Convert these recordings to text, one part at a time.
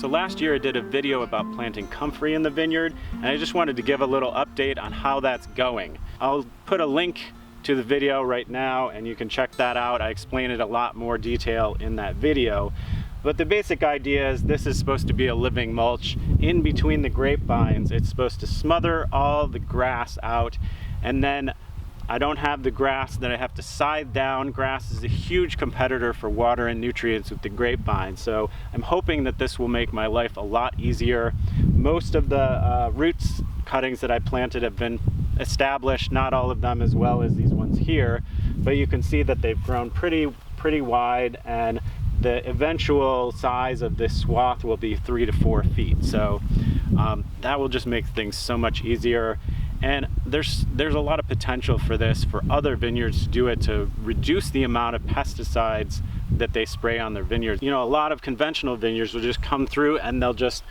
So last year I did a video about planting comfrey in the vineyard, and I just wanted to give a little update on how that's going. I'll put a link to the video right now and you can check that out. I explain it a lot more detail in that video. But the basic idea is this is supposed to be a living mulch in between the grapevines. It's supposed to smother all the grass out, and then I don't have the grass that I have to scythe down. Grass is a huge competitor for water and nutrients with the grapevine, so I'm hoping that this will make my life a lot easier. Most of the roots cuttings that I planted have been established, not all of them as well as these ones here, but you can see that they've grown pretty wide, and the eventual size of this swath will be 3 to 4 feet. So that will just make things so much easier. And there's a lot of potential for this, for other vineyards to do it, to reduce the amount of pesticides that they spray on their vineyards. You know, a lot of conventional vineyards will just come through and they'll just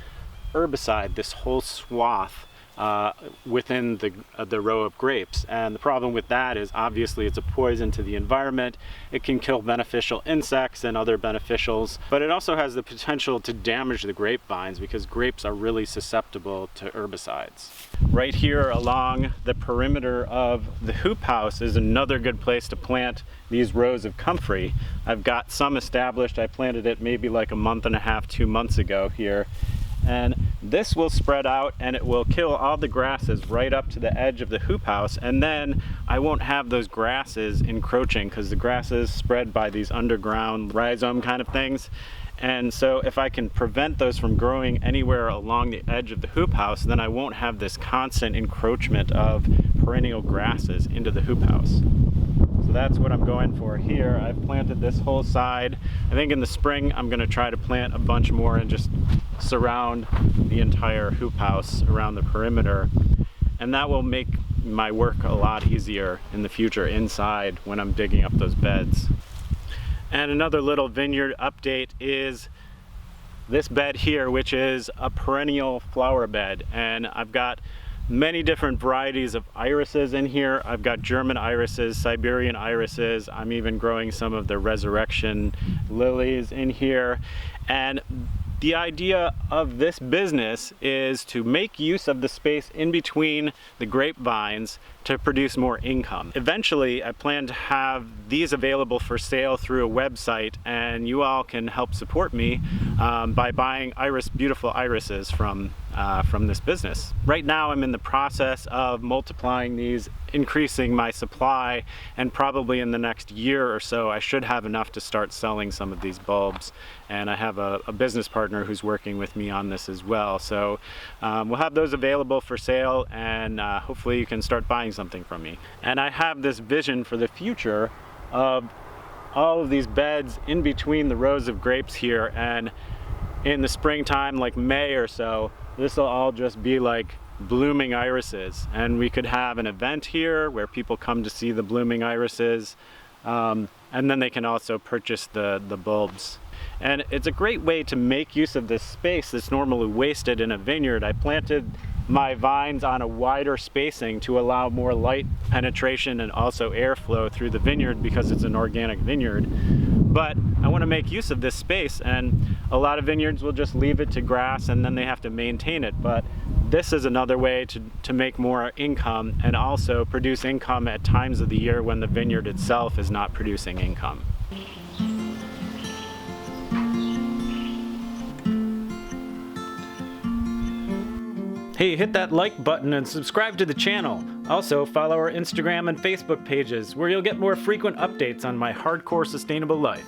herbicide this whole swath within the row of grapes. And the problem with that is obviously it's a poison to the environment. It can kill beneficial insects and other beneficials, but it also has the potential to damage the grapevines because grapes are really susceptible to herbicides. Right here along the perimeter of the hoop house is another good place to plant these rows of comfrey. I've got some established. I planted it maybe like a month and a half, 2 months ago here. And this will spread out and it will kill all the grasses right up to the edge of the hoop house, and then I won't have those grasses encroaching because the grasses spread by these underground rhizome kind of things. And so if I can prevent those from growing anywhere along the edge of the hoop house, then I won't have this constant encroachment of perennial grasses into the hoop house. So that's what I'm going for here. I've planted this whole side. I think in the spring I'm going to try to plant a bunch more and just surround the entire hoop house around the perimeter. And that will make my work a lot easier in the future inside when I'm digging up those beds. And another little vineyard update is this bed here, which is a perennial flower bed. And I've got many different varieties of irises in here. I've got German irises, Siberian irises. I'm even growing some of the resurrection lilies in here. And the idea of this business is to make use of the space in between the grapevines to produce more income. Eventually, I plan to have these available for sale through a website, and you all can help support me by buying beautiful irises from this business. Right now, I'm in the process of multiplying these, increasing my supply, and probably in the next year or so, I should have enough to start selling some of these bulbs. And I have a business partner who's working with me on this as well. So we'll have those available for sale, and hopefully you can start buying something from me. And I have this vision for the future of all of these beds in between the rows of grapes here, and in the springtime, like May or so, this will all just be like blooming irises, and we could have an event here where people come to see the blooming irises, and then they can also purchase the bulbs. And it's a great way to make use of this space that's normally wasted in a vineyard. I planted my vines on a wider spacing to allow more light penetration and also airflow through the vineyard because it's an organic vineyard. But I want to make use of this space, and a lot of vineyards will just leave it to grass and then they have to maintain it. But this is another way to make more income and also produce income at times of the year when the vineyard itself is not producing income. Hey, hit that like button and subscribe to the channel. Also, follow our Instagram and Facebook pages where you'll get more frequent updates on my hardcore sustainable life.